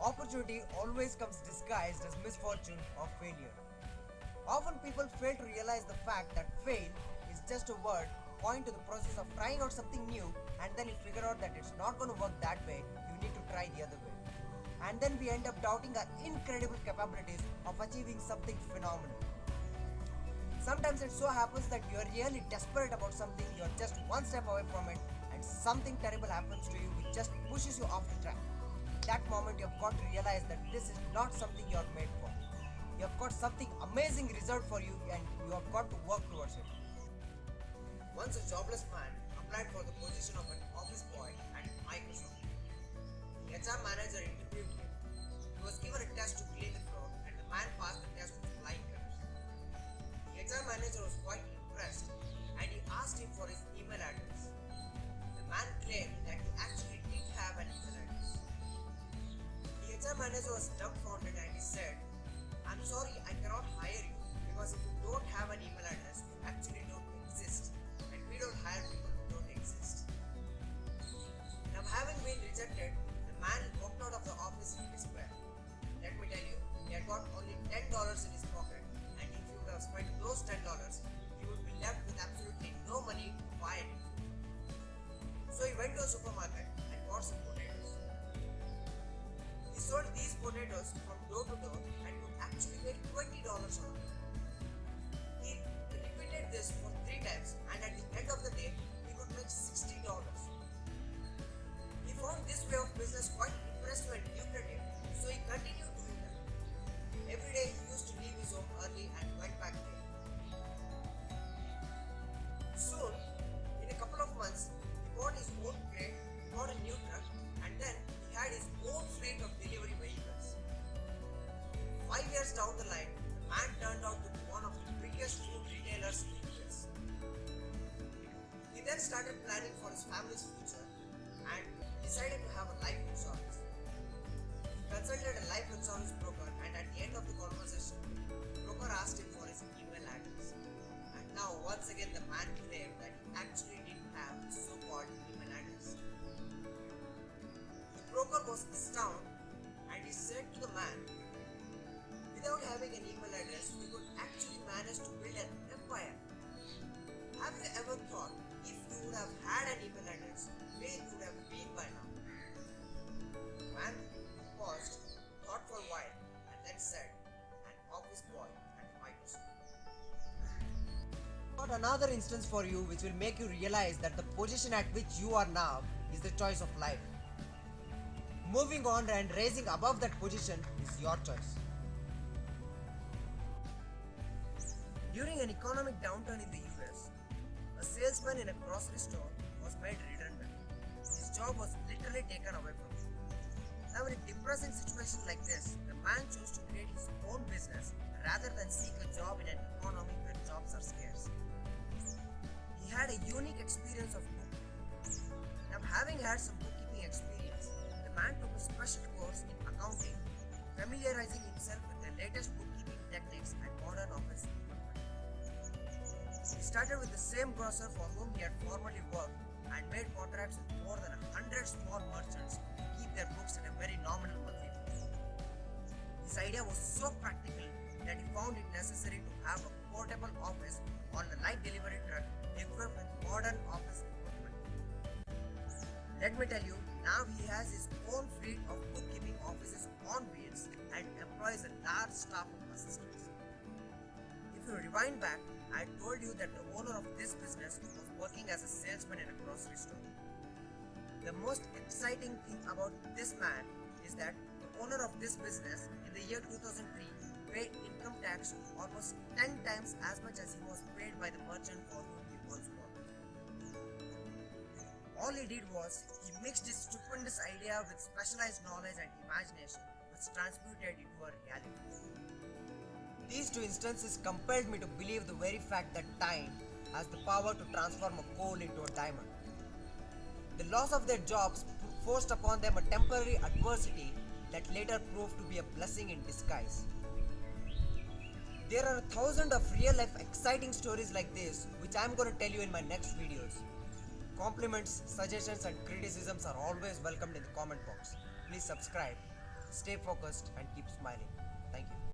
Opportunity always comes disguised as misfortune or failure. Often people fail to realize the fact that fail is just a word point to the process of trying out something new, and then you figure out that it's not going to work that way, you need to try the other way. And then we end up doubting our incredible capabilities of achieving something phenomenal. Sometimes it so happens that you are really desperate about something, you are just one step away from it, and something terrible happens to you which just pushes you off the track. That moment you have got to realize that this is not something you are made for. You have got something amazing reserved for you and you have got to work towards it. Once a jobless man applied for the position of an office boy at Microsoft. The HR manager interviewed him. He was given a test to clean the floor and the man passed the test with flying colors. The HR manager was quite impressed and he asked him for his email address. The man claimed that he actually didn't have an email address. The HR manager was dumbfounded and he said, "I'm sorry, I cannot hire you because if you don't have an email address, you actually don't exist and we don't hire people who don't exist." Now, having been rejected, the man walked out of the office in despair. Let me tell you, he had got only $10 in his pocket, and if he would have spent those $10, he would be left with absolutely no money to buy anything. So he went to a supermarket and bought some potatoes. He sold these potatoes from door to door and could actually make $20 on it. He repeated this for 3 times, and at the end of the day, he could make $60. He found this way of business quite impressive and lucrative, so he continued doing that. Every day he used to leave his home early and went back late. Soon, in a couple of months, he bought his own crate, bought a new truck, and then he had his own fleet of delivery vehicles. 5 years down the line, the man turned out to be one of the biggest food retailers in the US. He then started planning for his family's future and decided to have a life insurance. He consulted a life insurance broker, and at the end of the conversation, the broker asked him for his email address. And now once again the man claimed that he actually didn't have his so-called email address. The broker was astounded and he said to the man, "Without having an email address, you could actually manage to build an empire. Have you ever thought if you would have had an email address, where you would have been by now?" The man paused, thought for a while, and then said, "An office boy at Microsoft." Got another instance for you which will make you realize that the position at which you are now is the choice of life. Moving on and raising above that position is your choice. During an economic downturn in the US, a salesman in a grocery store was made redundant. His job was literally taken away from him. Now, in a depressing situation like this, the man chose to create his own business rather than seek a job in an economy where jobs are scarce. He had a unique experience of bookkeeping. Now, having had some bookkeeping experience, the man took a special course in accounting, familiarizing himself with the latest bookkeeping techniques and modern office equipment. He started with the same grocer for whom he had formerly worked and made contracts with more than 100 small merchants to keep their books at a very nominal monthly fee. His idea was so practical that he found it necessary to have a portable office on a light delivery truck equipped with modern office equipment. Let me tell you, now he has his own fleet of bookkeeping offices on wheels and employs a large staff of assistants. If you rewind back, I told you that the owner of this business was working as a salesman in a grocery store. The most exciting thing about this man is that the owner of this business in the year 2003 paid income tax almost 10 times as much as he was paid by the merchant for whom he once worked. All he did was he mixed his stupendous idea with specialized knowledge and imagination, which transmuted into a reality. These two instances compelled me to believe the very fact that time has the power to transform a coal into a diamond. The loss of their jobs forced upon them a temporary adversity that later proved to be a blessing in disguise. There are 1,000 of real life exciting stories like this which I am going to tell you in my next videos. Compliments, suggestions and criticisms are always welcomed in the comment box. Please subscribe. Stay focused and keep smiling. Thank you.